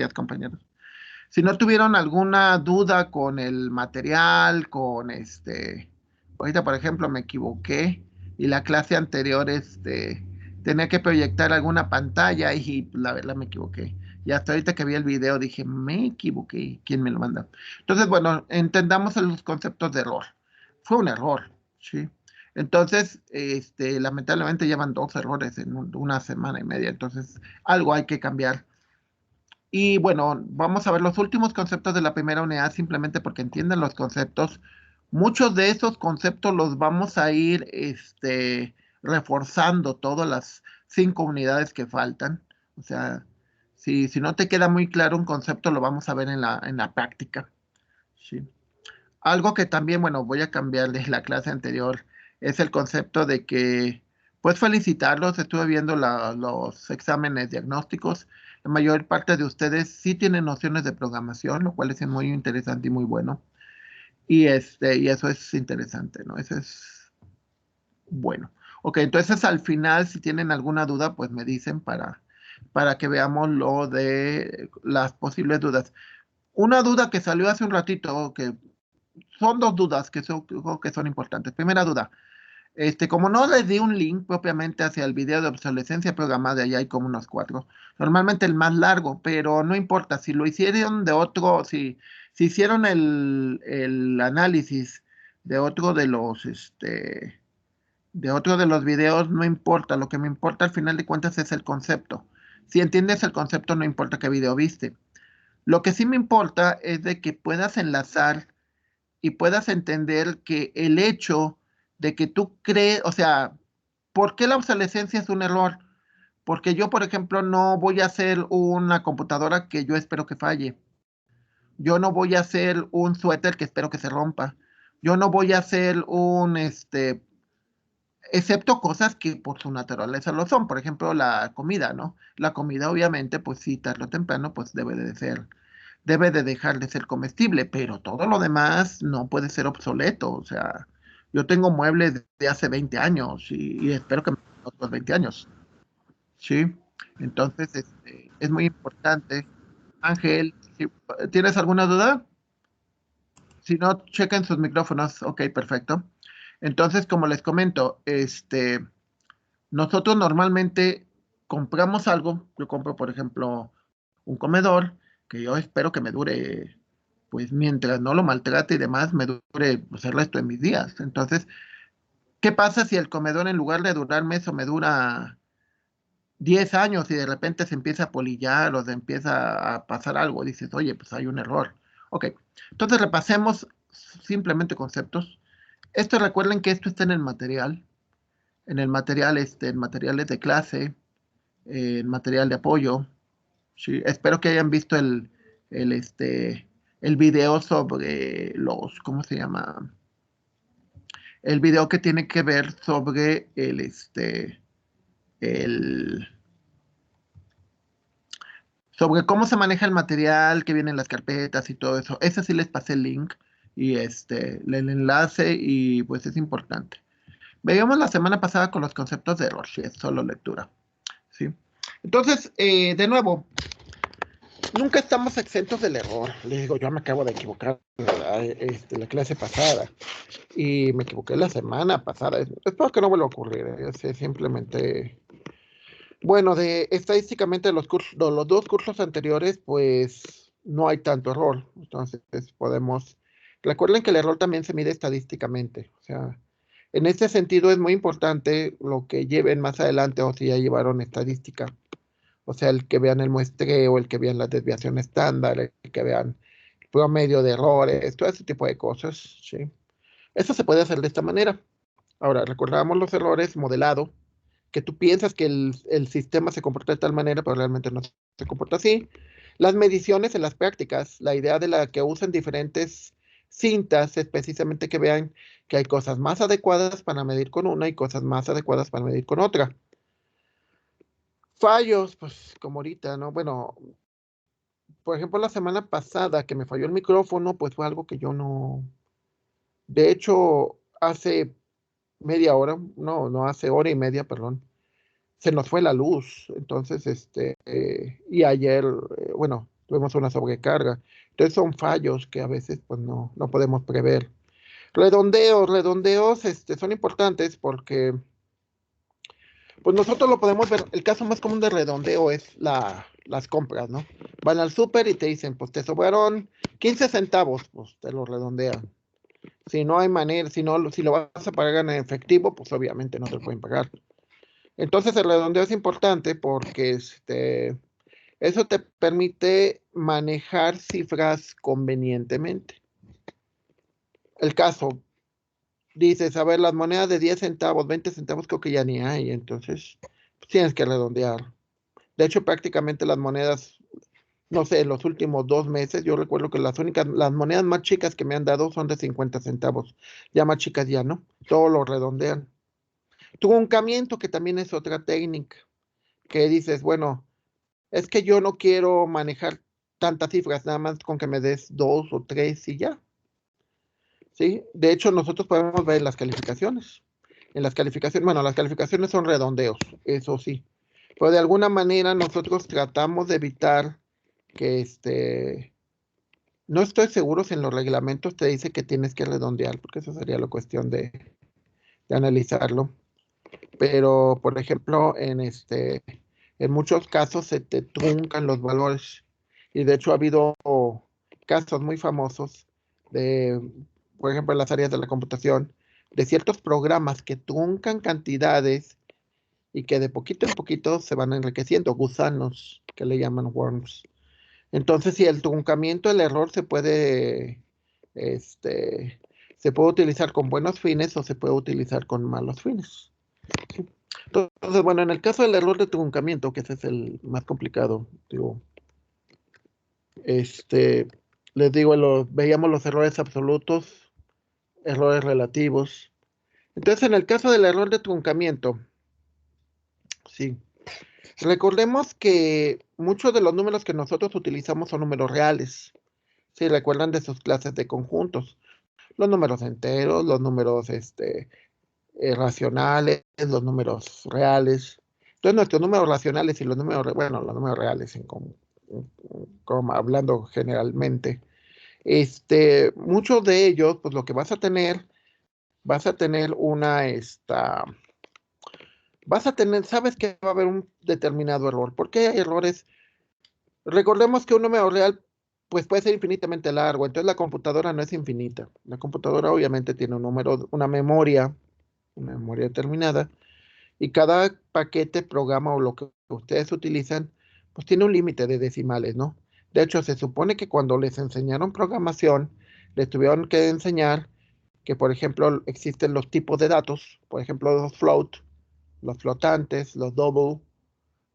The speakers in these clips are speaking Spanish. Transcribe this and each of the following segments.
días, compañeros. Si no tuvieron alguna duda con el material, ahorita por ejemplo me equivoqué y la clase anterior, tenía que proyectar alguna pantalla y pues, la verdad me equivoqué. Y hasta ahorita que vi el video dije, me equivoqué, ¿quién me lo manda? Entonces, bueno, entendamos los conceptos de error. Fue un error, ¿sí? Entonces, lamentablemente llevan 2 errores en una semana y media, entonces algo hay que cambiar. Y bueno, vamos a ver los últimos conceptos de la primera unidad simplemente porque entienden los conceptos. Muchos de esos conceptos los vamos a ir reforzando todas las 5 unidades que faltan. O sea, si no te queda muy claro un concepto, lo vamos a ver en la práctica. ¿Sí? Algo que también, bueno, voy a cambiar de la clase anterior, es el concepto de que, pues felicitarlos, estuve viendo los exámenes diagnósticos, la mayor parte de ustedes sí tienen nociones de programación, lo cual es muy interesante y muy bueno. Y eso es interesante, ¿no? Eso es bueno. Ok, entonces al final, si tienen alguna duda, pues me dicen para que veamos lo de las posibles dudas. Una duda que salió hace un ratito, que son 2 dudas que son importantes. Primera duda, como no les di un link propiamente hacia el video de obsolescencia programada, ya hay como unos 4. Normalmente el más largo, pero no importa, si lo hicieron de otro, si hicieron el análisis de otro de otro de los videos, no importa, lo que me importa al final de cuentas es el concepto. Si entiendes el concepto, no importa qué video viste. Lo que sí me importa es de que puedas enlazar y puedas entender que el hecho de que tú crees, o sea, ¿por qué la obsolescencia es un error? Porque yo, por ejemplo, no voy a hacer una computadora que yo espero que falle. Yo no voy a hacer un suéter que espero que se rompa. Yo no voy a hacer excepto cosas que por su naturaleza lo son. Por ejemplo, la comida, ¿no? La comida, obviamente, pues sí, tarde o temprano, pues debe de dejar de ser comestible, pero todo lo demás no puede ser obsoleto. O sea, yo tengo muebles de hace 20 años y espero que me den otros 20 años. ¿Sí? Entonces, es muy importante. Ángel, ¿tienes alguna duda? Si no, chequen sus micrófonos. Ok, perfecto. Entonces, como les comento, nosotros normalmente compramos algo. Yo compro, por ejemplo, un comedor que yo espero que me dure, pues mientras no lo maltrate y demás, me dure pues, el resto de mis días. Entonces, ¿qué pasa si el comedor en lugar de durarme eso me dura 10 años y de repente se empieza a polillar o se empieza a pasar algo? Dices, oye, pues hay un error. Ok, entonces repasemos simplemente conceptos. Esto recuerden que esto está en el material, en materiales de clase, en material de apoyo. Sí, espero que hayan visto el, este, el video sobre ¿cómo se llama? El video que tiene que ver sobre el, sobre cómo se maneja el material, que vienen las carpetas y todo eso. Ese sí les pasé el link y el enlace y pues es importante. Veíamos la semana pasada con los conceptos de error, sí, es solo lectura. ¿Sí? Entonces, de nuevo, nunca estamos exentos del error. Les digo, yo me acabo de equivocar, ¿verdad? La clase pasada y me equivoqué la semana pasada. Espero que no vuelva a ocurrir. Simplemente, bueno, estadísticamente los 2 cursos anteriores, pues no hay tanto error. Entonces recuerden que el error también se mide estadísticamente. O sea, en este sentido es muy importante lo que lleven más adelante o si ya llevaron estadística. O sea, el que vean el muestreo, el que vean la desviación estándar, el que vean el promedio de errores, todo ese tipo de cosas, ¿sí? Eso se puede hacer de esta manera. Ahora, recordamos los errores modelado, que tú piensas que el sistema se comporta de tal manera, pero realmente no se comporta así. Las mediciones en las prácticas, la idea de la que usan diferentes cintas es precisamente que vean que hay cosas más adecuadas para medir con una y cosas más adecuadas para medir con otra. Fallos, pues como ahorita, ¿no? Bueno, por ejemplo, la semana pasada que me falló el micrófono, pues fue algo que yo no. De hecho, hace media hora, no, hace hora y media, perdón, se nos fue la luz. Entonces, y ayer, bueno, tuvimos una sobrecarga. Entonces son fallos que a veces pues no podemos prever. Redondeos son importantes porque pues nosotros lo podemos ver. El caso más común de redondeo es las compras, ¿no? Van al súper y te dicen, pues te sobraron 15 centavos, pues te lo redondean. Si no hay manera, si lo vas a pagar en efectivo, pues obviamente no te lo pueden pagar. Entonces el redondeo es importante porque eso te permite manejar cifras convenientemente. El caso, dices, a ver, las monedas de 10 centavos, 20 centavos creo que ya ni hay, entonces pues, tienes que redondear. De hecho, prácticamente las monedas, no sé, en los últimos 2 meses, yo recuerdo que las monedas más chicas que me han dado son de 50 centavos. Ya más chicas ya, ¿no? Todo lo redondean. Truncamiento, que también es otra técnica, que dices, bueno, es que yo no quiero manejar tantas cifras, nada más con que me des 2 o 3 y ya. ¿Sí? De hecho, nosotros podemos ver las calificaciones. En las calificaciones, bueno, las calificaciones son redondeos, eso sí. Pero de alguna manera nosotros tratamos de evitar que no estoy seguro si en los reglamentos te dice que tienes que redondear, porque eso sería la cuestión de analizarlo. Pero, por ejemplo, en muchos casos se te truncan los valores. Y de hecho ha habido casos muy famosos de, por ejemplo, en las áreas de la computación, de ciertos programas que truncan cantidades y que de poquito en poquito se van enriqueciendo, gusanos, que le llaman worms. Entonces, si el truncamiento, el error este, se puede utilizar con buenos fines o se puede utilizar con malos fines. Entonces, bueno, en el caso del error de truncamiento, que ese es el más complicado, digo, este, les digo, veíamos los errores absolutos, errores relativos. Entonces, en el caso del error de truncamiento, sí, recordemos que muchos de los números que nosotros utilizamos son números reales. Si recuerdan de sus clases de conjuntos, los números enteros, los números racionales, los números reales. Entonces, nuestros números racionales y los números, bueno, los números reales, como hablando generalmente, muchos de ellos, pues lo que vas a tener sabes que va a haber un determinado error. ¿Por qué hay errores? Recordemos que un número real, pues puede ser infinitamente largo, entonces la computadora no es infinita. La computadora obviamente tiene una memoria determinada, y cada paquete, programa o lo que ustedes utilizan, pues tiene un límite de decimales, ¿no? De hecho, se supone que cuando les enseñaron programación, les tuvieron que enseñar que, por ejemplo, existen los tipos de datos, por ejemplo, los flotantes, los double,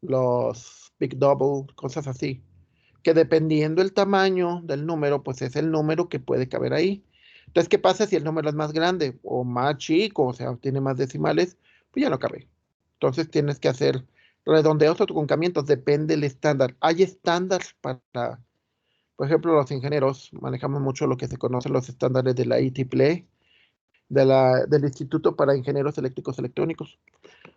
los big double, cosas así, que dependiendo el tamaño del número, pues es el número que puede caber ahí. Entonces, ¿qué pasa si el número es más grande o más chico, o sea, tiene más decimales? Pues ya no cabe. Entonces tienes que hacer redondeos o truncamientos, depende del estándar. Hay estándares por ejemplo, los ingenieros manejamos mucho lo que se conocen los estándares de la IEEE, del Instituto para Ingenieros Eléctricos Electrónicos,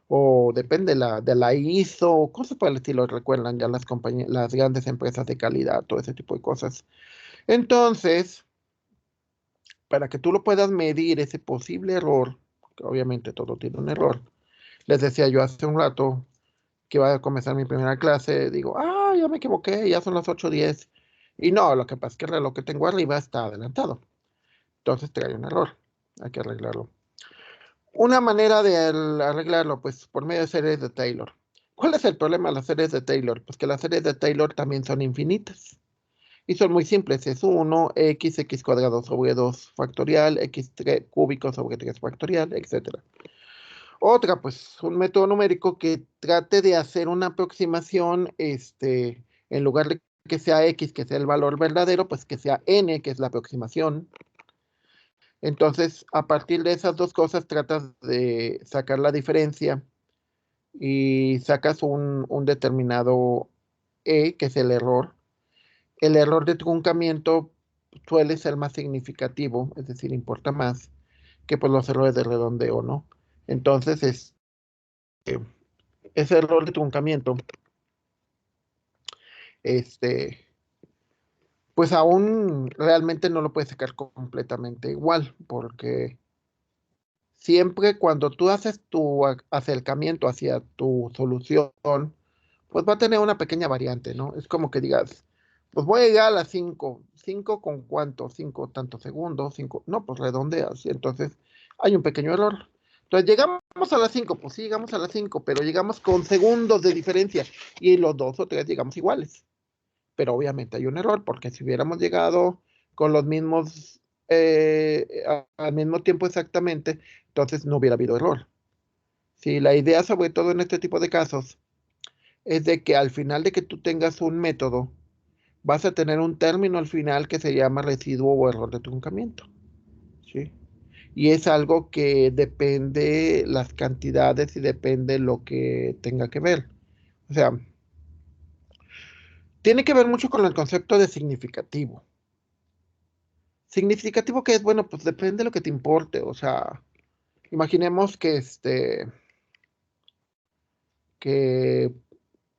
o depende de la ISO, cosas por el estilo, recuerdan ya las compañías, las grandes empresas de calidad, todo ese tipo de cosas. Entonces, para que tú lo puedas medir ese posible error, que obviamente todo tiene un error, les decía yo hace un rato que iba a comenzar mi primera clase, digo, ya me equivoqué, ya son las 8:10. Y no, lo que pasa es que el reloj que tengo arriba está adelantado. Entonces trae un error, hay que arreglarlo. Una manera de arreglarlo, pues por medio de series de Taylor. ¿Cuál es el problema de las series de Taylor? Pues que las series de Taylor también son infinitas. Y son muy simples, es 1, x cuadrado sobre 2 factorial, x cúbico sobre 3 factorial, etc. Otra, pues un método numérico que trate de hacer una aproximación, en lugar de que sea x, que sea el valor verdadero, pues que sea n, que es la aproximación. Entonces, a partir de esas dos cosas, tratas de sacar la diferencia y sacas un determinado que es el error. El error de truncamiento suele ser más significativo, es decir, importa más que pues, los errores de redondeo, ¿no? Entonces, ese error de truncamiento, este, pues aún realmente no lo puedes sacar completamente igual, porque siempre cuando tú haces tu acercamiento hacia tu solución, pues va a tener una pequeña variante, ¿no? Es como que digas, pues voy a llegar a las 5, 5 con cuánto, 5 tantos segundos, 5, no, pues redondeas, y entonces hay un pequeño error. Entonces llegamos a las 5, pues sí, llegamos a las 5, pero llegamos con segundos de diferencia y los dos o tres llegamos iguales. Pero obviamente hay un error, porque si hubiéramos llegado con los mismos, al mismo tiempo exactamente, entonces no hubiera habido error. Sí, la idea, sobre todo en este tipo de casos, es de que al final de que tú tengas un método, vas a tener un término al final que se llama residuo o error de truncamiento. ¿Sí? Y es algo que depende las cantidades y depende lo que tenga que ver. O sea, tiene que ver mucho con el concepto de significativo. Significativo que es, bueno, pues depende de lo que te importe. O sea, imaginemos que,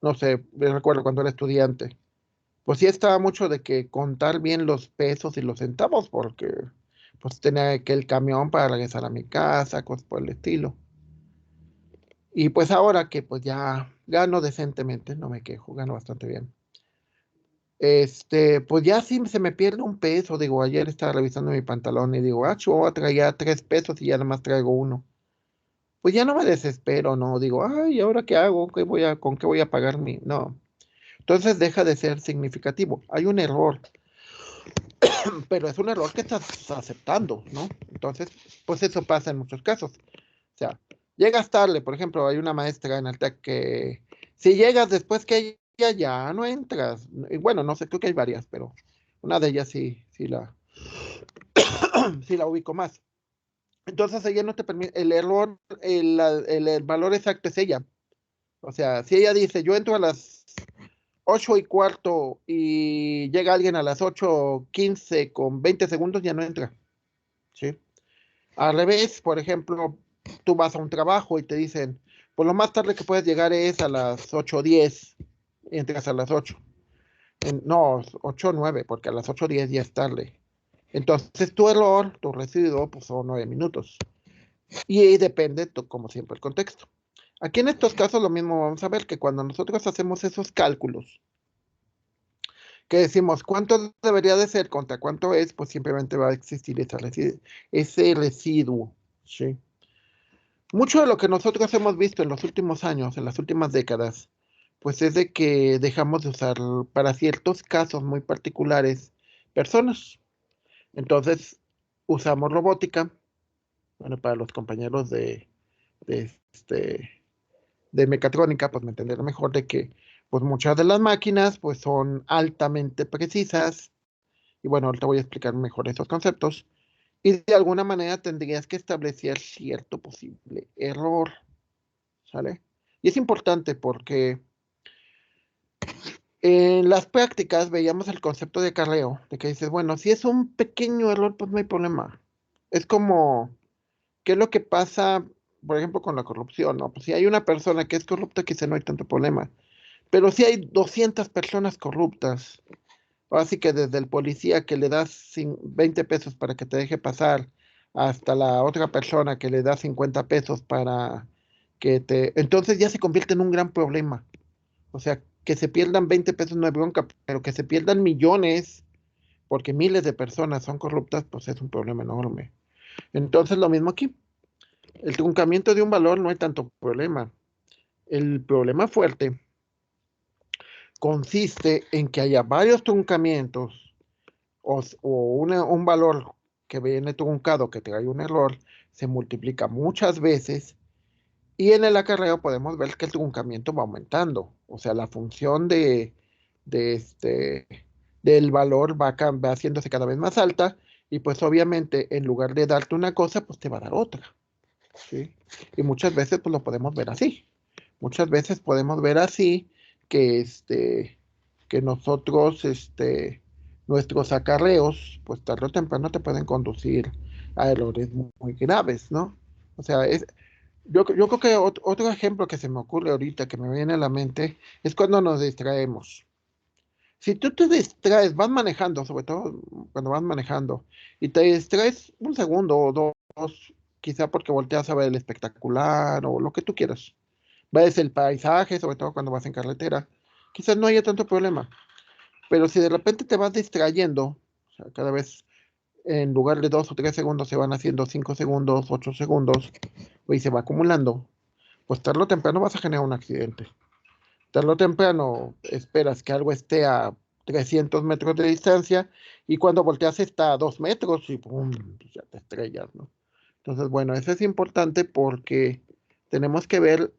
no sé, me recuerdo cuando era estudiante, pues sí estaba mucho de que contar bien los pesos y los centavos, porque pues tenía que el camión para regresar a mi casa, cosas por el estilo. Y pues ahora que pues ya gano decentemente, no me quejo, gano bastante bien. Pues ya sí se me pierde un peso, digo, ayer estaba revisando mi pantalón y digo, traía 3 pesos y ya nada más traigo uno. Pues ya no me desespero, no, digo, ay, ¿ahora qué hago? ¿Con qué voy a pagar mi? No. Entonces deja de ser significativo. Hay un error, pero es un error que estás aceptando, ¿no? Entonces, pues eso pasa en muchos casos. O sea, llegas tarde, por ejemplo, hay una maestra en el TEC que si llegas después que ella ya no entras. Y bueno, no sé, creo que hay varias, pero una de ellas sí la ubico más. Entonces ella no te permite, el error, el valor exacto es ella. O sea, si ella dice, yo entro a las 8:15 y llega alguien a las 8:15 con 20 segundos, ya no entra. ¿Sí? Al revés, por ejemplo, tú vas a un trabajo y te dicen, pues lo más tarde que puedes llegar es a las 8:10 y entras a las 8. No, 8:09, porque a las 8:10 ya es tarde. Entonces tu error, tu residuo, pues son 9 minutos. Y ahí depende, como siempre, el contexto. Aquí en estos casos lo mismo vamos a ver que cuando nosotros hacemos esos cálculos, que decimos cuánto debería de ser contra cuánto es, pues simplemente va a existir ese residuo. ¿Sí? Mucho de lo que nosotros hemos visto en los últimos años, en las últimas décadas, pues es de que dejamos de usar para ciertos casos muy particulares personas. Entonces, usamos robótica, bueno, para los compañeros de, este, de mecatrónica, pues me entenderán mejor de que pues muchas de las máquinas pues son altamente precisas, y bueno, ahorita voy a explicar mejor esos conceptos, y de alguna manera tendrías que establecer cierto posible error, ¿sale? Y es importante porque en las prácticas veíamos el concepto de acarreo, de que dices, bueno, si es un pequeño error, pues no hay problema. Es como, ¿qué es lo que pasa, por ejemplo, con la corrupción, ¿no? Pues si hay una persona que es corrupta, quizá no hay tanto problema. Pero si hay 200 personas corruptas, así que desde el policía que le das 20 pesos para que te deje pasar, hasta la otra persona que le da 50 pesos para que te... Entonces ya se convierte en un gran problema. O sea, que se pierdan 20 pesos no es bronca, pero que se pierdan millones porque miles de personas son corruptas, pues es un problema enorme. Entonces lo mismo aquí. El truncamiento de un valor no hay tanto problema. El problema fuerte consiste en que haya varios truncamientos o un valor que viene truncado que trae un error, se multiplica muchas veces y en el acarreo podemos ver que el truncamiento va aumentando. O sea, la función de del valor va haciéndose cada vez más alta y pues obviamente en lugar de darte una cosa, pues te va a dar otra. ¿Sí? Y muchas veces pues lo podemos ver así. Muchas veces podemos ver así que que nosotros, nuestros acarreos, pues tarde o temprano te pueden conducir a errores muy graves, ¿no? O sea, yo creo que otro ejemplo que se me ocurre ahorita, que me viene a la mente, es cuando nos distraemos. Si tú te distraes, vas manejando, sobre todo cuando vas manejando, y te distraes un segundo o dos, quizá porque volteas a ver el espectacular o lo que tú quieras. Ves el paisaje, sobre todo cuando vas en carretera, quizás no haya tanto problema. Pero si de repente te vas distrayendo, o sea, cada vez en lugar de 2 o 3 segundos se van haciendo 5 segundos, 8 segundos, y se va acumulando, pues tarde o temprano vas a generar un accidente. Tarde o temprano esperas que algo esté a 300 metros de distancia y cuando volteas está a 2 metros y ¡pum! Ya te estrellas, ¿no? Entonces, bueno, eso es importante porque tenemos que ver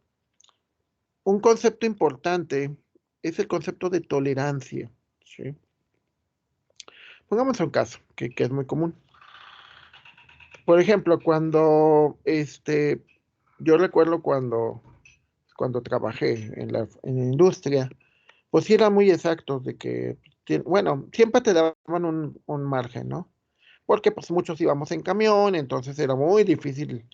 un concepto importante, es el concepto de tolerancia, ¿sí? Pongamos un caso que es muy común. Por ejemplo, yo recuerdo cuando trabajé en la industria, pues sí eran muy exactos de que, bueno, siempre te daban un margen, ¿no? Porque pues muchos íbamos en camión, entonces era muy difícil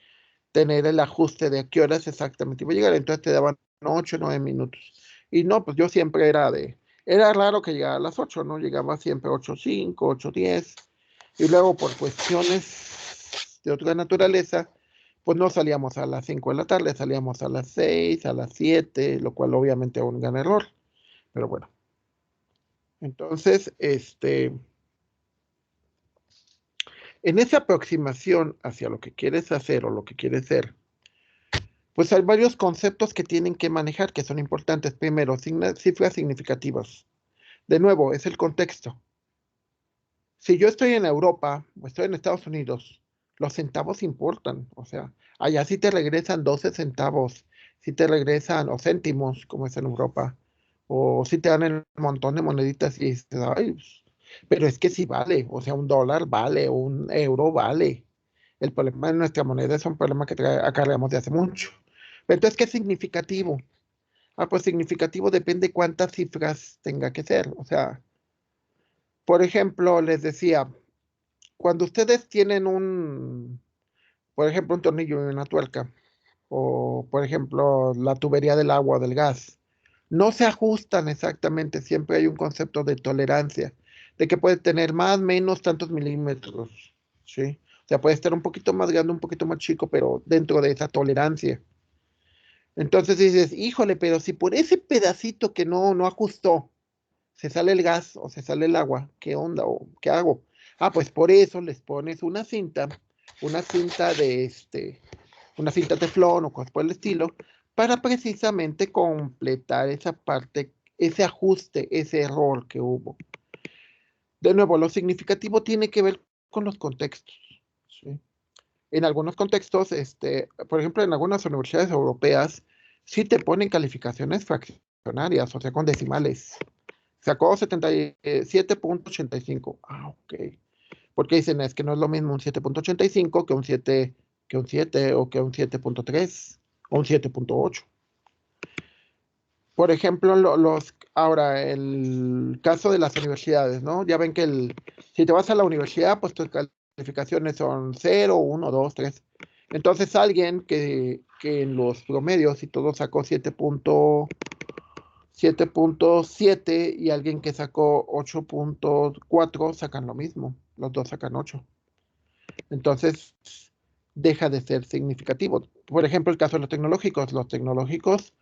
tener el ajuste de a qué horas exactamente iba a llegar, entonces te daban 8 o 9 minutos. Y no, pues yo siempre era raro que llegara a las 8, ¿no? Llegaba siempre 8:05, 8:10, y luego por cuestiones de otra naturaleza, pues no salíamos a las 5 de la tarde, salíamos a las 6, a las 7, lo cual obviamente era un gran error, pero bueno. Entonces, en esa aproximación hacia lo que quieres hacer o lo que quieres ser, pues hay varios conceptos que tienen que manejar que son importantes. Primero, cifras significativas. De nuevo, es el contexto. Si yo estoy en Europa o estoy en Estados Unidos, los centavos importan. O sea, allá sí te regresan 12 centavos, si te regresan, o céntimos, como es en Europa, o si te dan el montón de moneditas y dices, ay, pues, pero es que sí vale, o sea, un dólar vale, un euro vale. El problema de nuestra moneda es un problema que acarreamos de hace mucho. Entonces, ¿qué es significativo? Ah, pues significativo depende cuántas cifras tenga que ser. O sea, por ejemplo, les decía, cuando ustedes tienen por ejemplo, un tornillo y una tuerca, o por ejemplo, la tubería del agua o del gas, no se ajustan exactamente, siempre hay un concepto de tolerancia, de que puede tener más, menos tantos milímetros, ¿sí? O sea, puede estar un poquito más grande, un poquito más chico, pero dentro de esa tolerancia. Entonces dices, híjole, pero si por ese pedacito que no ajustó, se sale el gas o se sale el agua, ¿qué onda o qué hago? Ah, pues por eso les pones una cinta una cinta teflón o cosas por el estilo, para precisamente completar esa parte, ese ajuste, ese error que hubo. De nuevo, lo significativo tiene que ver con los contextos, ¿sí? En algunos contextos, por ejemplo, en algunas universidades europeas, sí te ponen calificaciones fraccionarias, o sea, con decimales. Sacó 77.85. Ah, ok. Porque dicen, es que no es lo mismo un 7.85 que un 7 o que un 7.3 o un 7.8. Por ejemplo, ahora, el caso de las universidades, ¿no? Ya ven que si te vas a la universidad, pues tus calificaciones son 0, 1, 2, 3. Entonces, alguien que en los promedios y todo sacó 7.7 y alguien que sacó 8.4 sacan lo mismo. Los dos sacan 8. Entonces, deja de ser significativo. Por ejemplo, el caso de los tecnológicos. Los tecnológicos,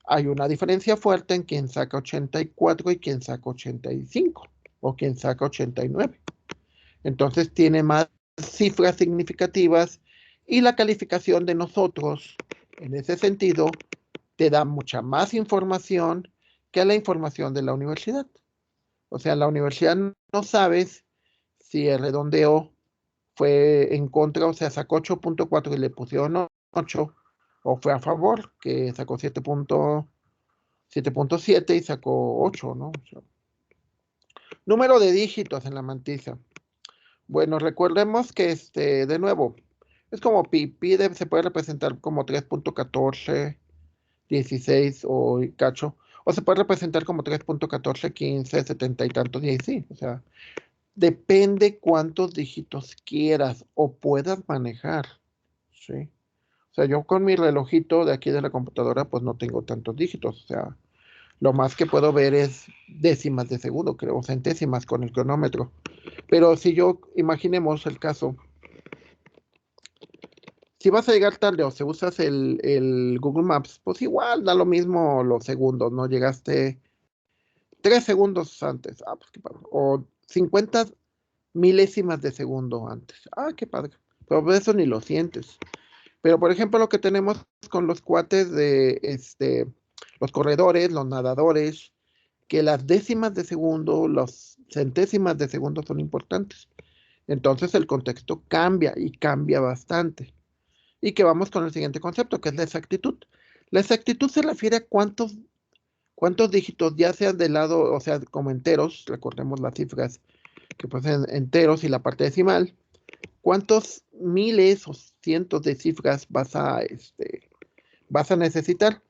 hay una diferencia fuerte en quien saca 84 y quien saca 85 o quien saca 89. Entonces tiene más cifras significativas y la calificación de nosotros, en ese sentido, te da mucha más información que la información de la universidad. O sea, en la universidad no sabes si el redondeo fue en contra, o sea, sacó 8.4 y le pusieron 8, o fue a favor, que sacó 7.7 y sacó 8, ¿no? O sea, número de dígitos en la mantisa. Bueno, recordemos que de nuevo, es como pi se puede representar como 3.14, 16 o cacho, o se puede representar como 3.14, 15, 70 y tantos, y sí, o sea, depende cuántos dígitos quieras o puedas manejar, ¿sí? O sea, yo con mi relojito de aquí de la computadora, pues no tengo tantos dígitos, o sea, lo más que puedo ver es décimas de segundo, creo, centésimas con el cronómetro. Pero si imaginemos el caso, si vas a llegar tarde o si usas el Google Maps, pues igual da lo mismo los segundos, ¿no? Llegaste 3 segundos antes, pues qué padre. O 50 milésimas de segundo antes, qué padre. Pero eso ni lo sientes. Pero por ejemplo, lo que tenemos con los cuates de los corredores, los nadadores, que las décimas de segundo, las centésimas de segundo son importantes. Entonces el contexto cambia y cambia bastante. Y que vamos con el siguiente concepto, que es la exactitud. La exactitud se refiere a cuántos dígitos, ya sean de lado, o sea, como enteros, recordemos las cifras que pueden ser enteros y la parte decimal, cuántos miles o cientos de cifras vas a necesitar.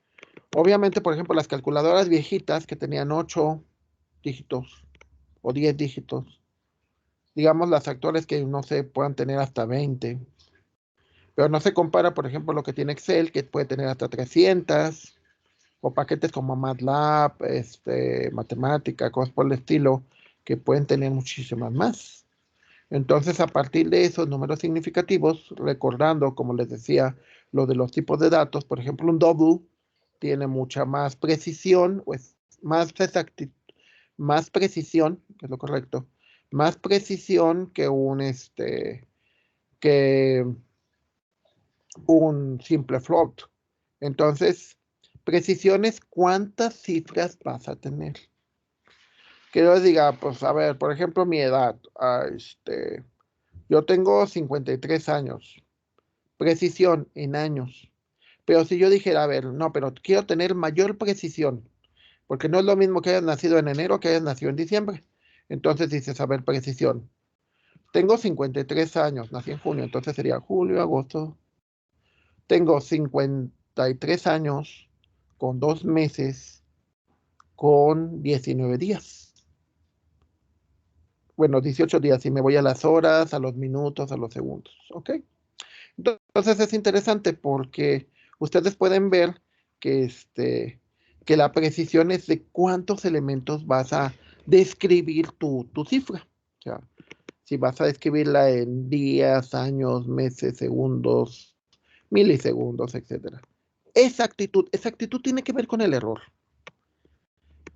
Obviamente, por ejemplo, las calculadoras viejitas que tenían 8 dígitos o 10 dígitos, digamos las actuales que no se puedan tener hasta 20, pero no se compara, por ejemplo, lo que tiene Excel, que puede tener hasta 300, o paquetes como MATLAB, matemática, cosas por el estilo, que pueden tener muchísimas más. Entonces, a partir de esos números significativos, recordando, como les decía, lo de los tipos de datos, por ejemplo, un double tiene mucha más precisión, pues más exactitud, más precisión, que es lo correcto, más precisión que un simple float. Entonces, precisión es cuántas cifras vas a tener. Que yo diga, pues a ver, por ejemplo, mi edad, yo tengo 53 años, precisión en años. Pero si yo dijera, a ver, no, pero quiero tener mayor precisión, porque no es lo mismo que hayas nacido en enero que hayas nacido en diciembre. Entonces dices, a ver, precisión. Tengo 53 años, nací en junio, entonces sería julio, agosto. Tengo 53 años con 2 meses con 19 días. Bueno, 18 días, si me voy a las horas, a los minutos, a los segundos, ¿ok? Entonces es interesante porque ustedes pueden ver que, que la precisión es de cuántos elementos vas a describir tu cifra. O sea, si vas a describirla en días, años, meses, segundos, milisegundos, etcétera. Exactitud tiene que ver con el error.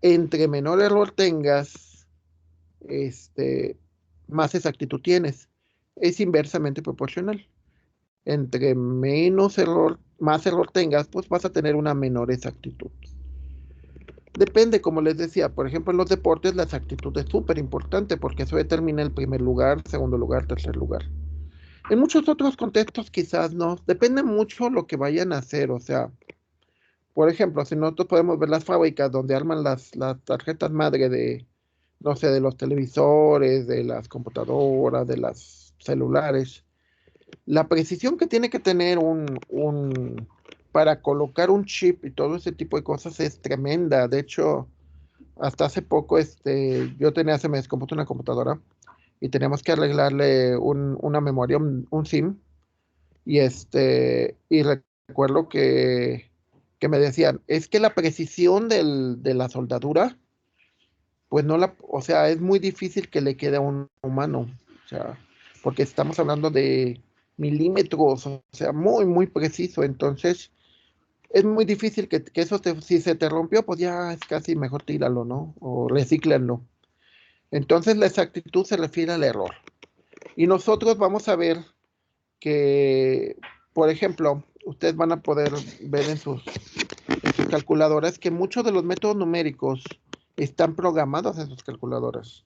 Entre menor error tengas, más exactitud tienes. Es inversamente proporcional. Entre menos error, más error tengas, pues vas a tener una menor exactitud. Depende, como les decía, por ejemplo, en los deportes la exactitud es súper importante porque eso determina el primer lugar, segundo lugar, tercer lugar. En muchos otros contextos quizás no, depende mucho lo que vayan a hacer, o sea, por ejemplo, si nosotros podemos ver las fábricas donde arman las tarjetas madre de, no sé, de los televisores, de las computadoras, de las celulares, la precisión que tiene que tener para colocar un chip y todo ese tipo de cosas es tremenda. De hecho, hasta hace poco, se me descompuso una computadora y teníamos que arreglarle una memoria, un SIM, y recuerdo que me decían, es que la precisión de la soldadura, pues no o sea, es muy difícil que le quede a un humano, o sea, porque estamos hablando de milímetros, o sea, muy, muy preciso, entonces es muy difícil que eso, si se te rompió, pues ya es casi mejor tíralo, ¿no? O recíclenlo. Entonces la exactitud se refiere al error. Y nosotros vamos a ver que, por ejemplo, ustedes van a poder ver en sus calculadoras que muchos de los métodos numéricos están programados en sus calculadoras.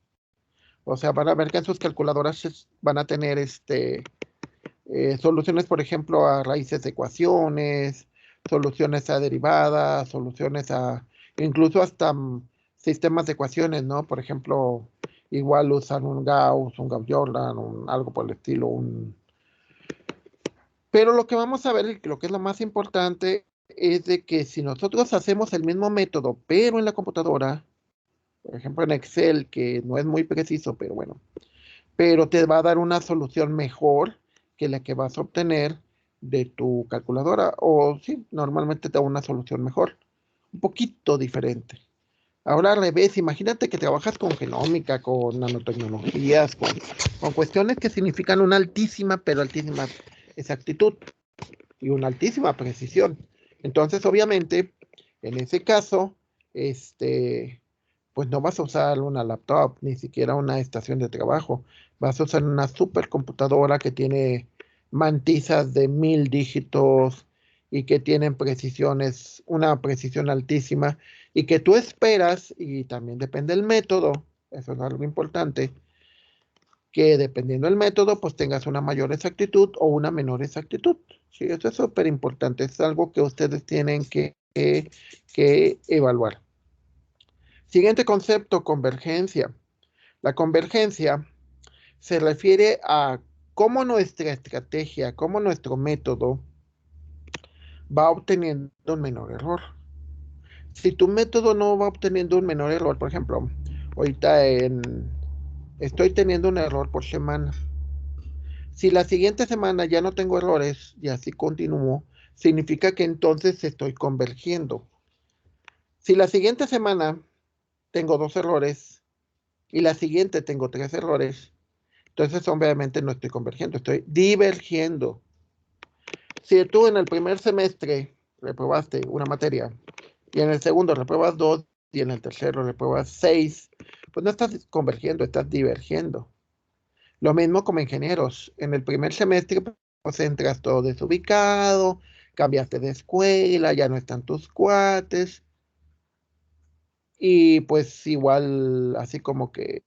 O sea, van a ver que en sus calculadoras van a tener soluciones, por ejemplo, a raíces de ecuaciones, soluciones a derivadas, soluciones a incluso hasta sistemas de ecuaciones, ¿no? Por ejemplo, igual usan un Gauss-Jordan, algo por el estilo. Pero lo que vamos a ver, y lo que es lo más importante, es de que si nosotros hacemos el mismo método, pero en la computadora, por ejemplo en Excel, que no es muy preciso, pero bueno, pero te va a dar una solución mejor que la que vas a obtener de tu calculadora. O sí, normalmente te da una solución mejor, un poquito diferente. Ahora al revés, imagínate que trabajas con genómica, con nanotecnologías, con cuestiones que significan una altísima, pero altísima exactitud y una altísima precisión. Entonces, obviamente, en ese caso, pues no vas a usar una laptop, ni siquiera una estación de trabajo. Vas a usar una supercomputadora que tiene mantizas de 1000 dígitos y que tienen precisiones, una precisión altísima y que tú esperas, y también depende del método, eso es algo importante, que dependiendo del método, pues tengas una mayor exactitud o una menor exactitud. Sí, eso es súper importante, es algo que ustedes tienen que evaluar. Siguiente concepto, convergencia. La convergencia se refiere a cómo nuestra estrategia, cómo nuestro método va obteniendo un menor error. Si tu método no va obteniendo un menor error, por ejemplo, ahorita estoy teniendo un error por semana. Si la siguiente semana ya no tengo errores y así continúo, significa que entonces estoy convergiendo. Si la siguiente semana tengo 2 errores y la siguiente tengo 3 errores, entonces obviamente no estoy convergiendo, estoy divergiendo. Si tú en el primer semestre reprobaste una materia y en el segundo repruebas 2 y en el tercero repruebas 6, pues no estás convergiendo, estás divergiendo. Lo mismo como ingenieros. En el primer semestre pues entras todo desubicado, cambiaste de escuela, ya no están tus cuates y pues igual así como que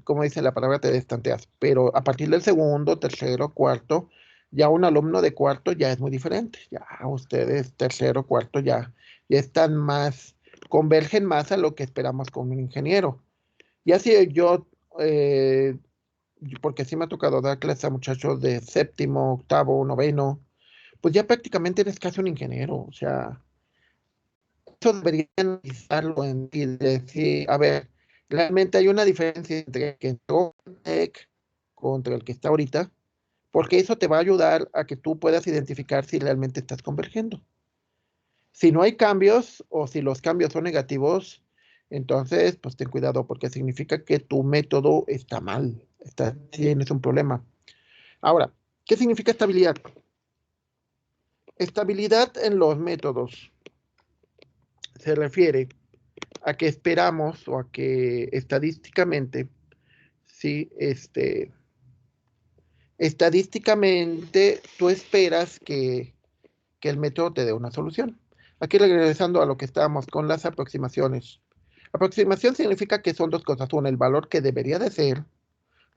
como dice la palabra, te destanteas. Pero a partir del segundo, tercero, cuarto, ya un alumno de cuarto ya es muy diferente. Ya ustedes, tercero, cuarto, ya están más, convergen más a lo que esperamos con un ingeniero. Y así porque sí me ha tocado dar clases a muchachos de séptimo, octavo, noveno, pues ya prácticamente eres casi un ingeniero. O sea, eso deberían analizarlo y decir, a ver, realmente hay una diferencia entre el que entró en Tech contra el que está ahorita, porque eso te va a ayudar a que tú puedas identificar si realmente estás convergiendo. Si no hay cambios o si los cambios son negativos, entonces pues ten cuidado porque significa que tu método está mal, tienes un problema. Ahora, ¿qué significa estabilidad? Estabilidad en los métodos se refiere a que esperamos o a que estadísticamente, sí, estadísticamente tú esperas que el método te dé una solución. Aquí regresando a lo que estábamos con las aproximaciones. Aproximación significa que son dos cosas. Una, el valor que debería de ser.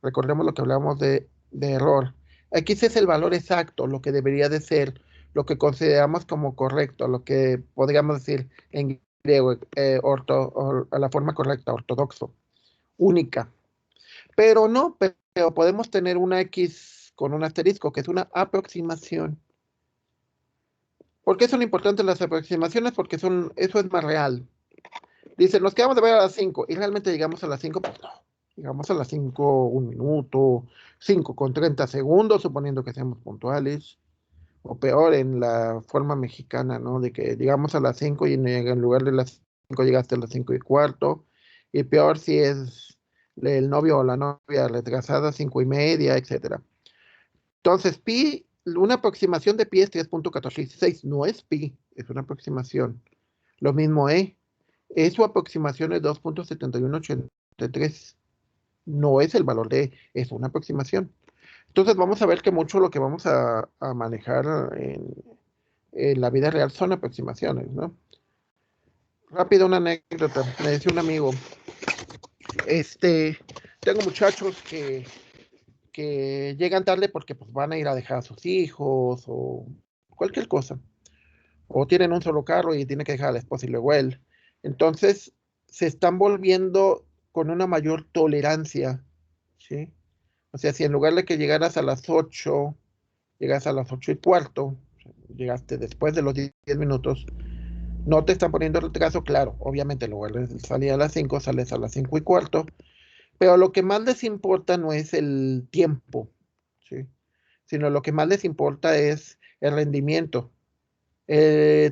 Recordemos lo que hablamos de error. Aquí sí es el valor exacto, lo que debería de ser, lo que consideramos como correcto, lo que podríamos decir en griego, a la forma correcta, ortodoxo, única. Pero no, pero podemos tener una X con un asterisco, que es una aproximación. ¿Por qué son importantes las aproximaciones? Porque eso es más real. Dicen, nos quedamos de ver a las 5 y realmente llegamos a las 5, pues no. Llegamos a las 5, 1 minuto, 5 con 30 segundos, suponiendo que seamos puntuales. O peor, en la forma mexicana, ¿no? De que llegamos a las 5 y en lugar de las 5 llegaste a las 5 y cuarto. Y peor si es el novio o la novia retrasada, 5 y media, etcétera. Entonces, pi, una aproximación de pi es 3.1416. No es pi, es una aproximación. Lo mismo su aproximación es 2.7183. No es el valor de, es una aproximación. Entonces vamos a ver que mucho lo que vamos a manejar en la vida real son aproximaciones, ¿no? Rápido una anécdota. Me decía un amigo, tengo muchachos que llegan tarde porque pues, van a ir a dejar a sus hijos o cualquier cosa. O tienen un solo carro y tiene que dejar a la esposa y luego él. Entonces se están volviendo con una mayor tolerancia, ¿sí? O sea, si en lugar de que llegaras a las 8, llegas a las 8 y cuarto, llegaste después de los 10 minutos, no te están poniendo el retraso, claro, obviamente en lugar de salir a las 5, sales a las 5 y cuarto, pero lo que más les importa no es el tiempo, ¿sí? Sino lo que más les importa es el rendimiento.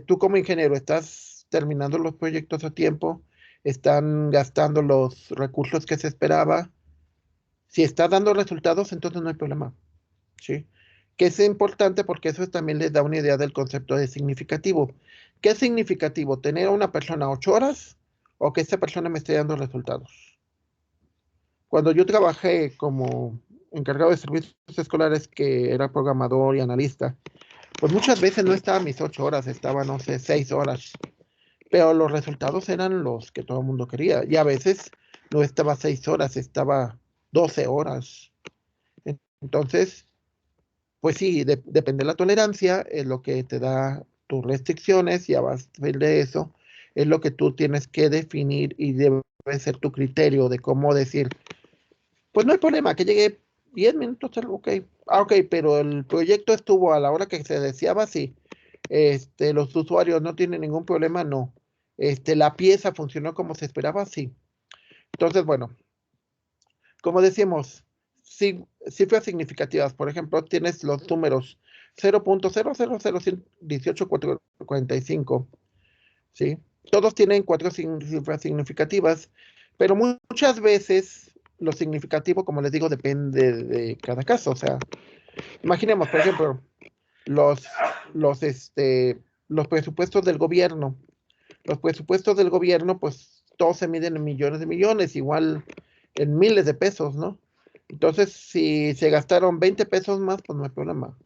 Tú como ingeniero estás terminando los proyectos a tiempo, están gastando los recursos que se esperaba. Si está dando resultados, entonces no hay problema, ¿sí? Que es importante porque eso también les da una idea del concepto de significativo. ¿Qué es significativo? ¿Tener a una persona 8 horas o que esta persona me esté dando resultados? Cuando yo trabajé como encargado de servicios escolares, que era programador y analista, pues muchas veces no estaba mis 8 horas, estaba, no sé, 6 horas, pero los resultados eran los que todo el mundo quería. Y a veces no estaba 6 horas, estaba 12 horas. Entonces, pues sí, depende de la tolerancia, es lo que te da tus restricciones y a base de eso es lo que tú tienes que definir y debe ser tu criterio de cómo decir, pues no hay problema, que llegue 10 minutos, ok. Ah, ok, pero el proyecto estuvo a la hora que se deseaba, sí. Los usuarios no tienen ningún problema, no. La pieza funcionó como se esperaba, sí. Entonces, bueno, como decíamos, cifras significativas. Por ejemplo, tienes los números 0.0001845, ¿sí? Todos tienen cuatro cifras significativas, pero muchas veces lo significativo, como les digo, depende de cada caso. O sea, imaginemos, por ejemplo, los, los, este, los presupuestos del gobierno. Los presupuestos del gobierno, pues todos se miden en millones de millones, igual en miles de pesos, ¿no? Entonces, si se gastaron 20 pesos más, pues no hay problema.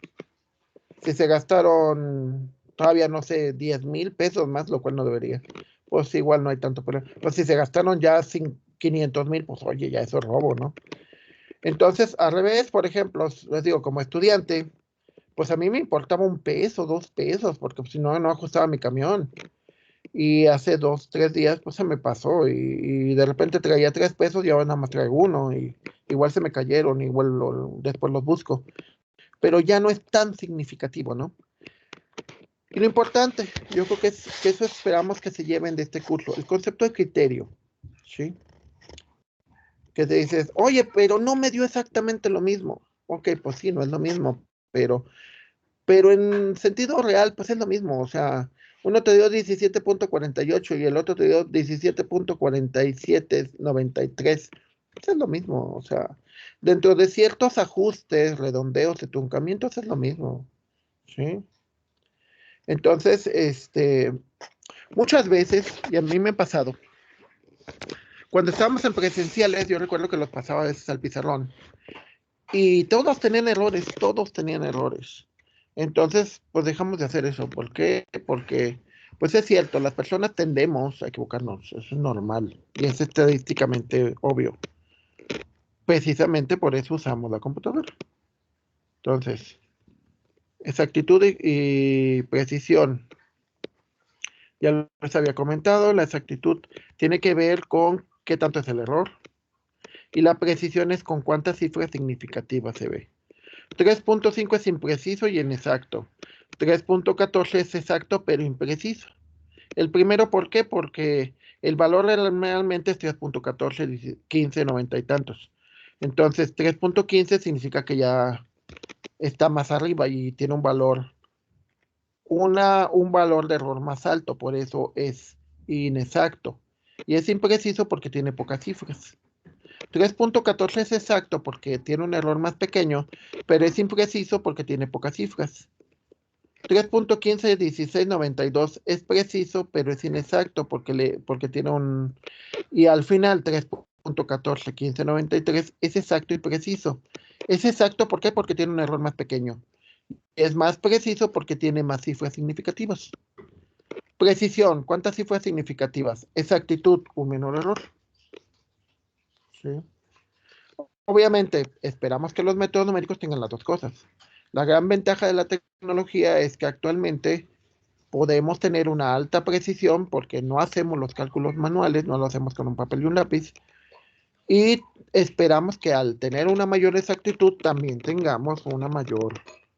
Si se gastaron todavía, no sé, 10,000 pesos más, lo cual no debería, pues igual no hay tanto problema. Pues si se gastaron ya 500,000, pues oye, ya eso es robo, ¿no? Entonces, al revés, por ejemplo, les digo, como estudiante, pues a mí me importaba 1 peso, 2 pesos, porque si no, no ajustaba mi camión. Y hace 2, 3 días, pues se me pasó y de repente traía 3 pesos y ahora nada más traigo uno. Y igual se me cayeron, igual después los busco. Pero ya no es tan significativo, ¿no? Y lo importante, yo creo que eso esperamos que se lleven de este curso, el concepto de criterio, ¿sí? Que te dices, oye, pero no me dio exactamente lo mismo. Ok, pues sí, no es lo mismo, pero en sentido real, pues es lo mismo. O sea, uno te dio 17,48 y el otro te dio 17,4793. Pues es lo mismo. O sea, dentro de ciertos ajustes, redondeos y truncamientos es lo mismo. ¿Sí? Entonces, muchas veces, y a mí me ha pasado, cuando estábamos en presenciales, yo recuerdo que los pasaba a veces al pizarrón. Y todos tenían errores, todos tenían errores. Entonces, pues dejamos de hacer eso. ¿Por qué? Porque, pues es cierto, las personas tendemos a equivocarnos, eso es normal y es estadísticamente obvio. Precisamente por eso usamos la computadora. Entonces, exactitud y precisión. Ya les había comentado, la exactitud tiene que ver con qué tanto es el error y la precisión es con cuántas cifras significativas se ve. 3,5 es impreciso y inexacto. 3,14 es exacto pero impreciso. El primero, ¿por qué? Porque el valor realmente es 3,14, 15, 90 y tantos. Entonces, 3,15 significa que ya está más arriba y tiene un valor de error más alto, por eso es inexacto. Y es impreciso porque tiene pocas cifras. 3,14 es exacto porque tiene un error más pequeño, pero es impreciso porque tiene pocas cifras. 3,15, 1692 es preciso, pero es inexacto porque tiene un... Y al final 3,14, 1593 es exacto y preciso. Es exacto, ¿por qué? Porque tiene un error más pequeño. Es más preciso porque tiene más cifras significativas. Precisión, ¿cuántas cifras significativas? Exactitud, un menor error. ¿Sí? Obviamente, esperamos que los métodos numéricos tengan las dos cosas. La gran ventaja de la tecnología es que actualmente podemos tener una alta precisión porque no hacemos los cálculos manuales, no lo hacemos con un papel y un lápiz. Y esperamos que al tener una mayor exactitud también tengamos una mayor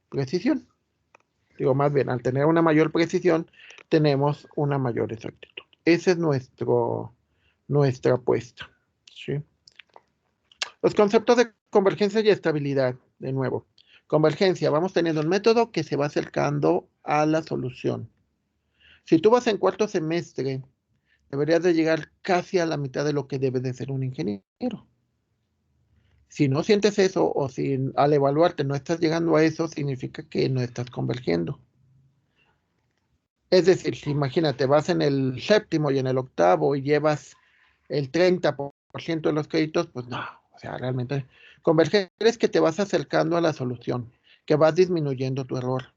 precisión. Digo, más bien, al tener una mayor precisión, tenemos una mayor exactitud. Ese es nuestra apuesta. ¿Sí? Los conceptos de convergencia y estabilidad, de nuevo. Convergencia, vamos teniendo un método que se va acercando a la solución. Si tú vas en cuarto semestre, deberías de llegar casi a la mitad de lo que debe de ser un ingeniero. Si no sientes eso o si al evaluarte no estás llegando a eso, significa que no estás convergiendo. Es decir, si imagínate, vas en el séptimo y en el octavo y llevas el 30% de los créditos, pues no, o sea, realmente converger es que te vas acercando a la solución, que vas disminuyendo tu error.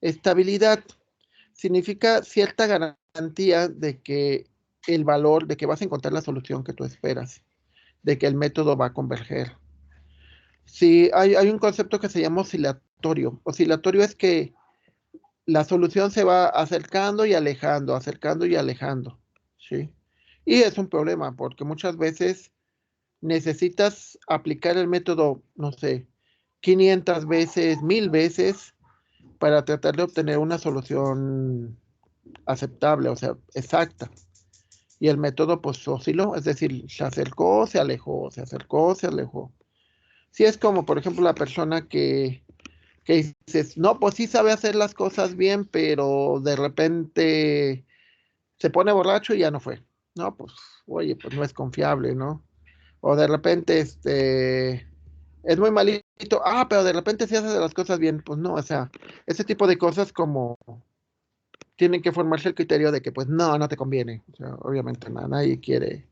Estabilidad significa cierta garantía de que el valor, de que vas a encontrar la solución que tú esperas, de que el método va a converger. Sí, hay un concepto que se llama oscilatorio. Oscilatorio es que la solución se va acercando y alejando, ¿sí? Y es un problema porque muchas veces necesitas aplicar el método, no sé, 500 veces, 1000 veces para tratar de obtener una solución aceptable, o sea, exacta. Y el método pues osciló, es decir, se acercó, se alejó, se acercó, se alejó. Si es como, por ejemplo, la persona que dices, no, pues sí sabe hacer las cosas bien, pero de repente se pone borracho y ya no fue. No, pues, oye, pues no es confiable, ¿no? O de repente, es muy malito, pero de repente sí hace las cosas bien, pues no, o sea, ese tipo de cosas como tienen que formarse el criterio de que, pues no, no te conviene. O sea, obviamente nadie quiere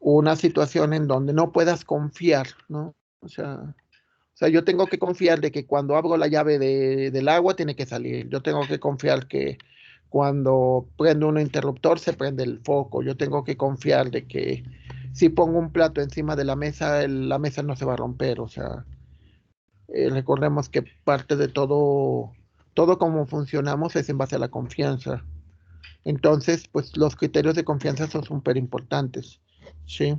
una situación en donde no puedas confiar, ¿no? O sea, yo tengo que confiar de que cuando abro la llave del agua tiene que salir. Yo tengo que confiar que cuando prendo un interruptor se prende el foco. Yo tengo que confiar de que si pongo un plato encima de la mesa, la mesa no se va a romper. O sea, recordemos que parte de todo como funcionamos es en base a la confianza. Entonces, pues los criterios de confianza son súper importantes. ¿Sí?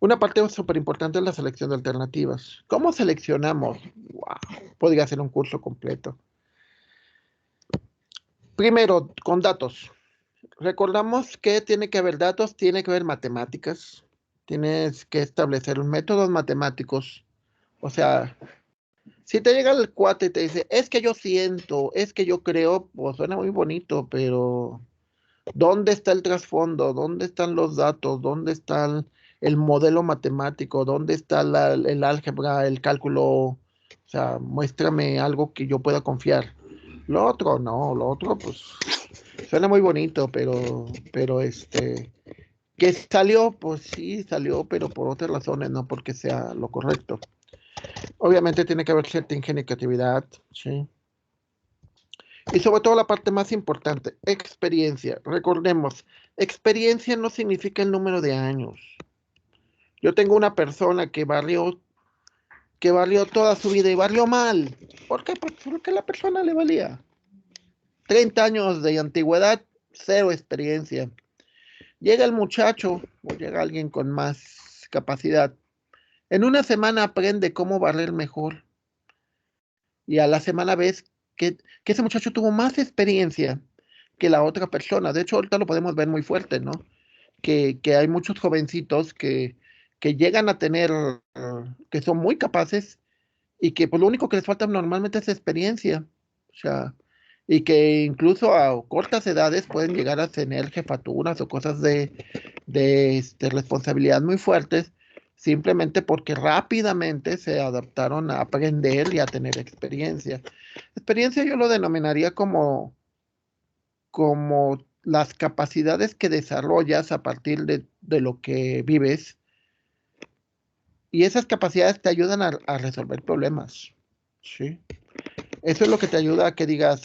Una parte súper importante es la selección de alternativas. ¿Cómo seleccionamos? Wow, podría ser un curso completo. Primero, con datos. Recordamos que tiene que haber datos, tiene que haber matemáticas, tienes que establecer métodos matemáticos. O sea, si te llega el cuate y te dice, es que yo siento, es que yo creo, pues suena muy bonito, pero ¿dónde está el trasfondo? ¿Dónde están los datos? ¿Dónde está el modelo matemático? ¿Dónde está el álgebra, el cálculo? O sea, muéstrame algo que yo pueda confiar. Lo otro, no, lo otro, pues, suena muy bonito, pero ¿qué salió? Pues sí, salió, pero por otras razones, no porque sea lo correcto. Obviamente tiene que haber cierta ingenuidad, ¿sí? Y sobre todo la parte más importante, experiencia. Recordemos, experiencia no significa el número de años. Yo tengo una persona que barrió toda su vida y barrió mal. ¿Por qué? Pues porque a la persona le valía. 30 años de antigüedad, cero experiencia. Llega el muchacho o llega alguien con más capacidad. En una semana aprende cómo barrer mejor. Y a la semana ves que ese muchacho tuvo más experiencia que la otra persona. De hecho, ahorita lo podemos ver muy fuerte, ¿no? Que hay muchos jovencitos que llegan a tener, que son muy capaces y que pues lo único que les falta normalmente es experiencia. O sea, y que incluso a cortas edades pueden llegar a tener jefaturas o cosas de responsabilidad muy fuertes, simplemente porque rápidamente se adaptaron a aprender y a tener experiencia. Experiencia yo lo denominaría como las capacidades que desarrollas a partir de lo que vives y esas capacidades te ayudan a resolver problemas. ¿Sí? Eso es lo que te ayuda a que digas,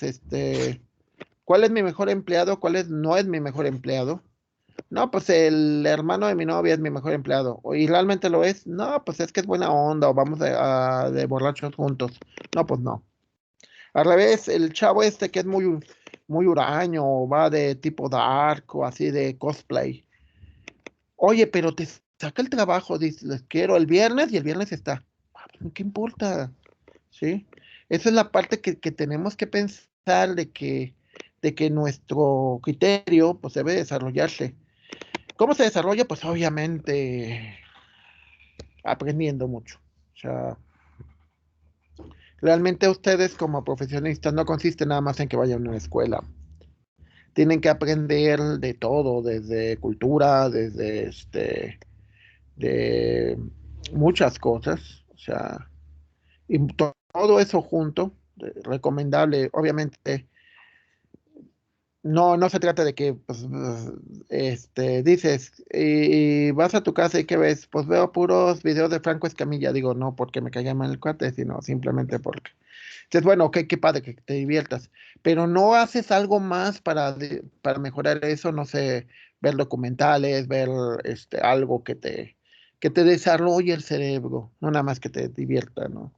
¿cuál es mi mejor empleado? No es mi mejor empleado? No, pues el hermano de mi novia es mi mejor empleado. ¿Y realmente lo es? No, pues es que es buena onda o vamos de borrachos juntos. No, pues no. Al revés, el chavo que es muy huraño, o va de tipo dark o así de cosplay. Oye, pero te saca el trabajo, dice, les quiero el viernes y el viernes está. ¿Qué importa? ¿Sí? Esa es la parte que tenemos que pensar de que nuestro criterio pues debe desarrollarse. ¿Cómo se desarrolla? Pues obviamente aprendiendo mucho. O sea, realmente ustedes como profesionistas no consiste nada más en que vayan a una escuela. tienen que aprender de todo, desde cultura, desde de muchas cosas, o sea, y todo eso junto, recomendable, obviamente. No, no se trata de que pues, dices y vas a tu casa y ¿qué ves? Pues veo puros videos de Franco Escamilla. Digo, no porque me caiga mal el cuate, sino simplemente porque dices, bueno, ok, qué padre que te diviertas, pero no haces algo más para mejorar eso, no sé, ver documentales, ver algo que te desarrolle el cerebro, no nada más que te divierta, ¿no?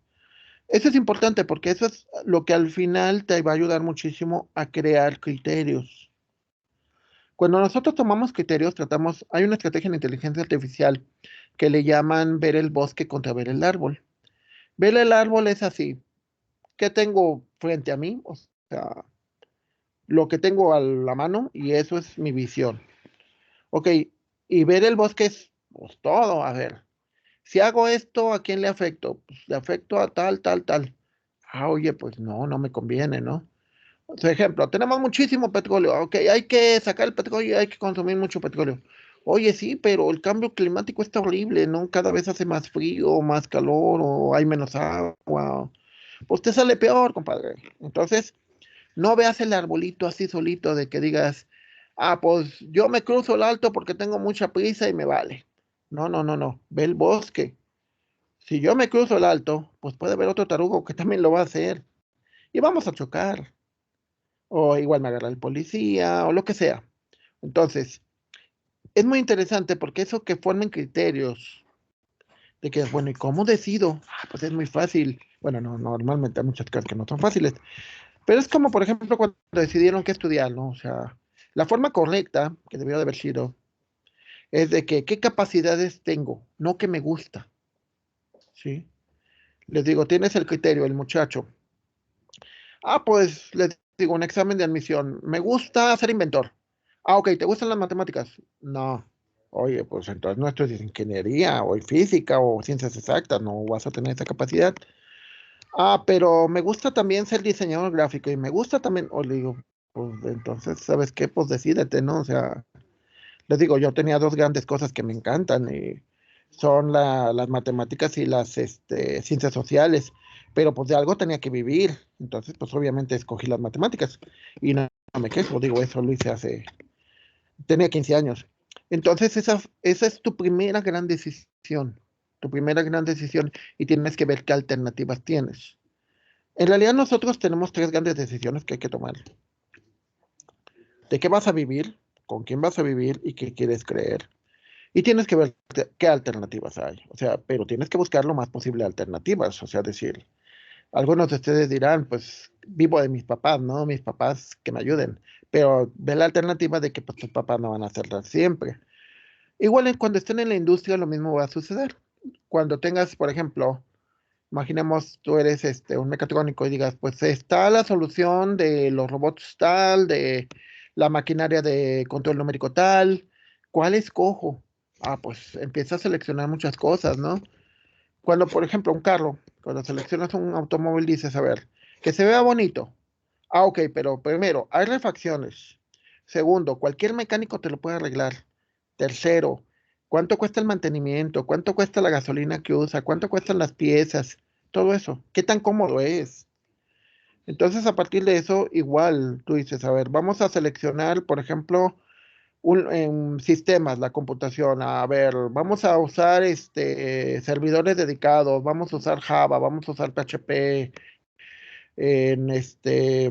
Eso es importante porque eso es lo que al final te va a ayudar muchísimo a crear criterios. Cuando nosotros tomamos criterios, hay una estrategia en inteligencia artificial que le llaman ver el bosque contra ver el árbol. Ver el árbol es así, ¿qué tengo frente a mí? O sea, lo que tengo a la mano y eso es mi visión. Ok, y ver el bosque es pues, todo, a ver, si hago esto, ¿a quién le afecto? Pues le afecto a tal, tal, tal. Ah, oye, pues no, no me conviene, ¿no? Por ejemplo, tenemos muchísimo petróleo. Ok, hay que sacar el petróleo y hay que consumir mucho petróleo. Oye, sí, pero el cambio climático está horrible, ¿no? Cada vez hace más frío, más calor, o hay menos agua. Pues te sale peor, compadre. Entonces, no veas el arbolito así solito de que digas, ah, pues yo me cruzo el alto porque tengo mucha prisa y me vale. No, no, no, no. Ve el bosque. Si yo me cruzo el alto, pues puede haber otro tarugo que también lo va a hacer. Y vamos a chocar. O igual me agarra el policía, o lo que sea. Entonces, es muy interesante porque eso que formen criterios de que, bueno, ¿y cómo decido? Ah, pues es muy fácil. Bueno, no, normalmente hay muchas cosas que no son fáciles, pero es como, por ejemplo, cuando decidieron qué estudiar, ¿no? O sea, la forma correcta, que debió de haber sido, es de que qué capacidades tengo, no que me gusta, ¿sí? Les digo, tienes el criterio, el muchacho. Ah, pues les digo, un examen de admisión. Me gusta ser inventor. Ah, ok, ¿te gustan las matemáticas? No. Oye, pues entonces no estudias ingeniería o física o ciencias exactas, no vas a tener esa capacidad. Ah, pero me gusta también ser diseñador gráfico y me gusta también, o le digo, pues entonces, ¿sabes qué? Pues decídete, ¿no? O sea, les digo, yo tenía dos grandes cosas que me encantan y son las matemáticas y las ciencias sociales, pero pues de algo tenía que vivir, entonces pues obviamente escogí las matemáticas y no, no me quejo, digo, eso lo hice tenía 15 años. Entonces esa es tu primera gran decisión, tu primera gran decisión y tienes que ver qué alternativas tienes. En realidad nosotros tenemos tres grandes decisiones que hay que tomar. ¿De qué vas a vivir? ¿Con quién vas a vivir? ¿Y qué quieres creer? Y tienes que ver qué alternativas hay. O sea, pero tienes que buscar lo más posible alternativas. O sea, decir, algunos de ustedes dirán, pues vivo de mis papás, ¿no? Mis papás que me ayuden. Pero ve la alternativa de que pues, tus papás no van a hacerlo siempre. Igual cuando estén en la industria lo mismo va a suceder. Cuando tengas, por ejemplo, imaginemos tú eres un mecatrónico y digas, pues está la solución de los robots tal, de la maquinaria de control numérico tal, ¿cuál escojo? Ah, pues empieza a seleccionar muchas cosas, ¿no? Cuando, por ejemplo, un carro, cuando seleccionas un automóvil, dices, a ver, que se vea bonito. Ah, ok, pero primero, hay refacciones. Segundo, cualquier mecánico te lo puede arreglar. Tercero, ¿cuánto cuesta el mantenimiento? ¿Cuánto cuesta la gasolina que usa? ¿Cuánto cuestan las piezas? Todo eso. ¿Qué tan cómodo es? Entonces, a partir de eso, igual tú dices, a ver, vamos a seleccionar, por ejemplo, en sistemas, la computación. A ver, vamos a usar servidores dedicados, vamos a usar Java, vamos a usar PHP, en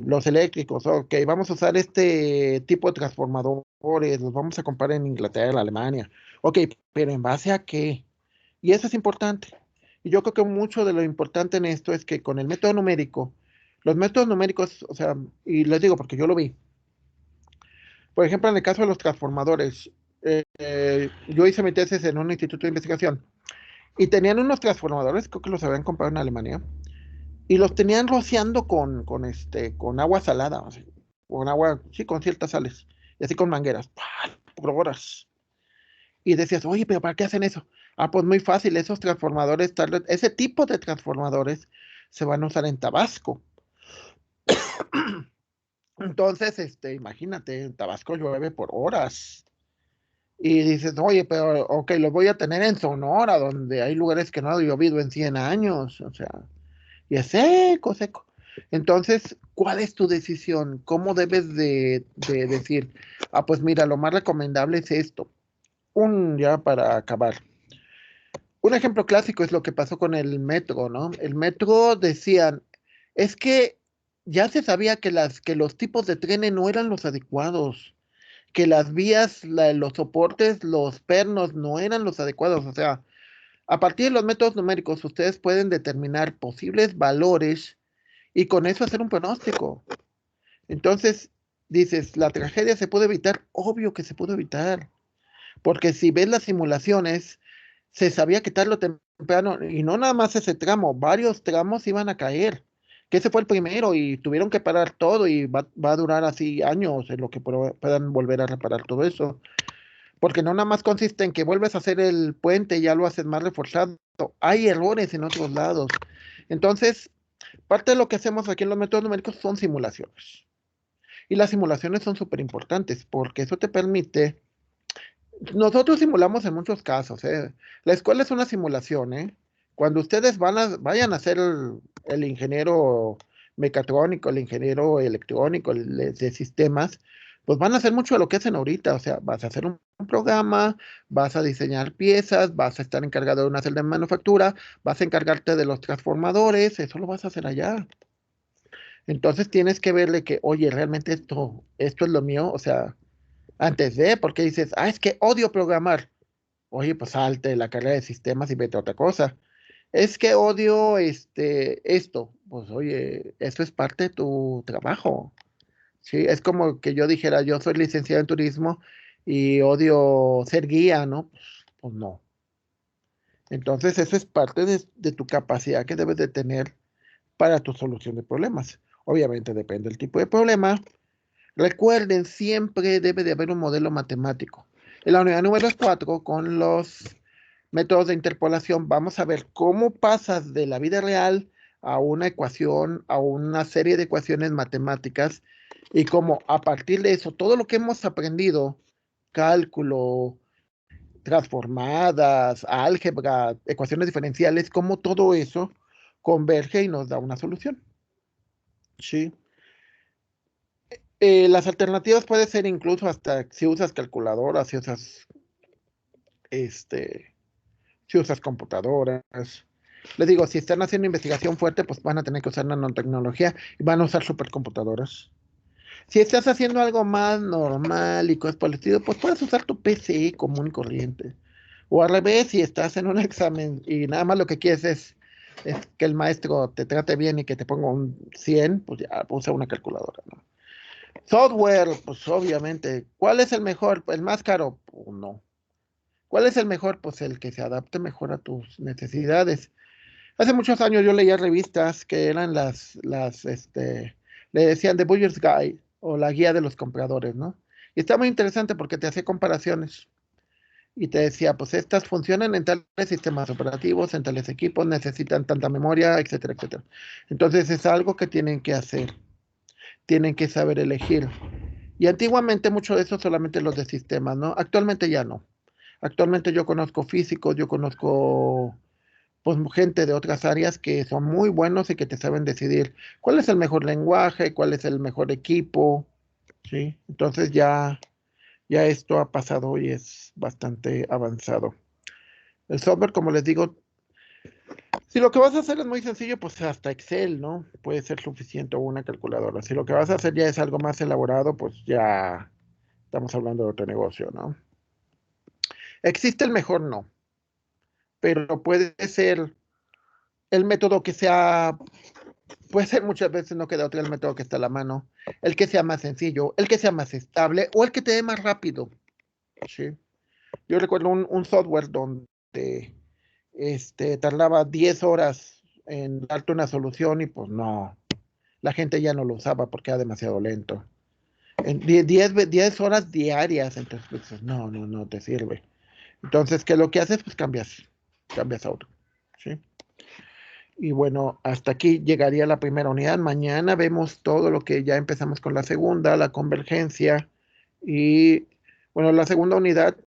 los eléctricos, ok, vamos a usar este tipo de transformadores, los vamos a comprar en Inglaterra, en Alemania, ok, pero ¿en base a qué? Y eso es importante. Y yo creo que mucho de lo importante en esto es que con el método numérico, los métodos numéricos, o sea, y les digo porque yo lo vi, por ejemplo, en el caso de los transformadores, yo hice mi tesis en un instituto de investigación y tenían unos transformadores, creo que los habían comprado en Alemania, y los tenían rociando con agua salada, así, con agua, sí, con ciertas sales, y así con mangueras, ¡pah! Por horas. Y decías, oye, pero ¿para qué hacen eso? Ah, pues muy fácil, esos transformadores, ese tipo de transformadores se van a usar en Tabasco. Entonces, imagínate, en Tabasco llueve por horas. Y dices, oye, pero, ok, lo voy a tener en Sonora, donde hay lugares que no ha llovido en 100 años. O sea, y es seco, seco. Entonces, ¿cuál es tu decisión? ¿Cómo debes de decir? Ah, pues mira, lo más recomendable es esto. Ya para acabar. Un ejemplo clásico es lo que pasó con el metro, ¿no? El metro decían, es que ya se sabía que los tipos de trenes no eran los adecuados, que las vías, los soportes, los pernos no eran los adecuados. O sea, a partir de los métodos numéricos, ustedes pueden determinar posibles valores y con eso hacer un pronóstico. Entonces, dices, ¿la tragedia se puede evitar? Obvio que se puede evitar, porque si ves las simulaciones, se sabía que tarde o temprano, y no nada más ese tramo, varios tramos iban a caer, que ese fue el primero y tuvieron que parar todo y va a durar así años en lo que puedan volver a reparar todo eso, porque no nada más consiste en que vuelves a hacer el puente y ya lo haces más reforzado, hay errores en otros lados. Entonces, parte de lo que hacemos aquí en los métodos numéricos son simulaciones. Y las simulaciones son súper importantes porque eso te permite. Nosotros simulamos en muchos casos, ¿eh? La escuela es una simulación, ¿eh? Cuando ustedes vayan a ser el ingeniero mecatrónico, el ingeniero electrónico, de sistemas, pues van a hacer mucho de lo que hacen ahorita. O sea, vas a hacer un programa, vas a diseñar piezas, vas a estar encargado de una celda de manufactura, vas a encargarte de los transformadores, eso lo vas a hacer allá. Entonces tienes que verle que, oye, realmente esto es lo mío, o sea, antes de, porque dices, ah, es que odio programar. Oye, pues salte la carrera de sistemas y vete a otra cosa. Es que odio esto. Pues oye, eso es parte de tu trabajo. Sí, es como que yo dijera, yo soy licenciado en turismo y odio ser guía, ¿no? Pues no. Entonces, eso es parte de tu capacidad que debes de tener para tu solución de problemas. Obviamente depende del tipo de problema. Recuerden, siempre debe de haber un modelo matemático. En la unidad número 4, con los métodos de interpolación, vamos a ver cómo pasas de la vida real a una ecuación, a una serie de ecuaciones matemáticas y cómo a partir de eso, todo lo que hemos aprendido, cálculo, transformadas, álgebra, ecuaciones diferenciales, cómo todo eso converge y nos da una solución. Sí. Las alternativas pueden ser incluso hasta si usas calculadoras, este, si usas computadoras. Les digo, si están haciendo investigación fuerte, pues van a tener que usar nanotecnología y van a usar supercomputadoras. Si estás haciendo algo más normal y cosas por el estilo, pues puedes usar tu PC común y corriente. O al revés, si estás en un examen y nada más lo que quieres es que el maestro te trate bien y que te ponga un 100, pues ya usa una calculadora, ¿no? Software, pues obviamente. ¿Cuál es el mejor? ¿El más caro? Pues no. ¿Cuál es el mejor? Pues el que se adapte mejor a tus necesidades. Hace muchos años yo leía revistas que eran le decían The Buyer's Guide o la guía de los compradores, ¿no? Y está muy interesante porque te hacía comparaciones y te decía, pues estas funcionan en tales sistemas operativos, en tales equipos, necesitan tanta memoria, etcétera, etcétera. Entonces es algo que tienen que hacer, tienen que saber elegir. Y antiguamente mucho de eso solamente los de sistemas, ¿no? Actualmente ya no. Actualmente yo conozco físicos, yo conozco pues gente de otras áreas que son muy buenos y que te saben decidir cuál es el mejor lenguaje, cuál es el mejor equipo, ¿sí? Entonces ya esto ha pasado y es bastante avanzado. El software, como les digo, si lo que vas a hacer es muy sencillo, pues hasta Excel, ¿no? Puede ser suficiente o una calculadora. Si lo que vas a hacer ya es algo más elaborado, pues ya estamos hablando de otro negocio, ¿no? ¿Existe el mejor? No, pero puede ser el método que sea, puede ser muchas veces, no queda otro el método que está a la mano, el que sea más sencillo, el que sea más estable o el que te dé más rápido, ¿sí? Yo recuerdo un software donde tardaba 10 horas en darte una solución y pues no, la gente ya no lo usaba porque era demasiado lento. En 10 horas diarias, entonces pues, no, no, no te sirve. Entonces, ¿qué es lo que haces? Pues cambias a otro, ¿sí? Y bueno, hasta aquí llegaría la primera unidad. Mañana vemos todo lo que ya empezamos con la segunda, la convergencia. Y bueno, la segunda unidad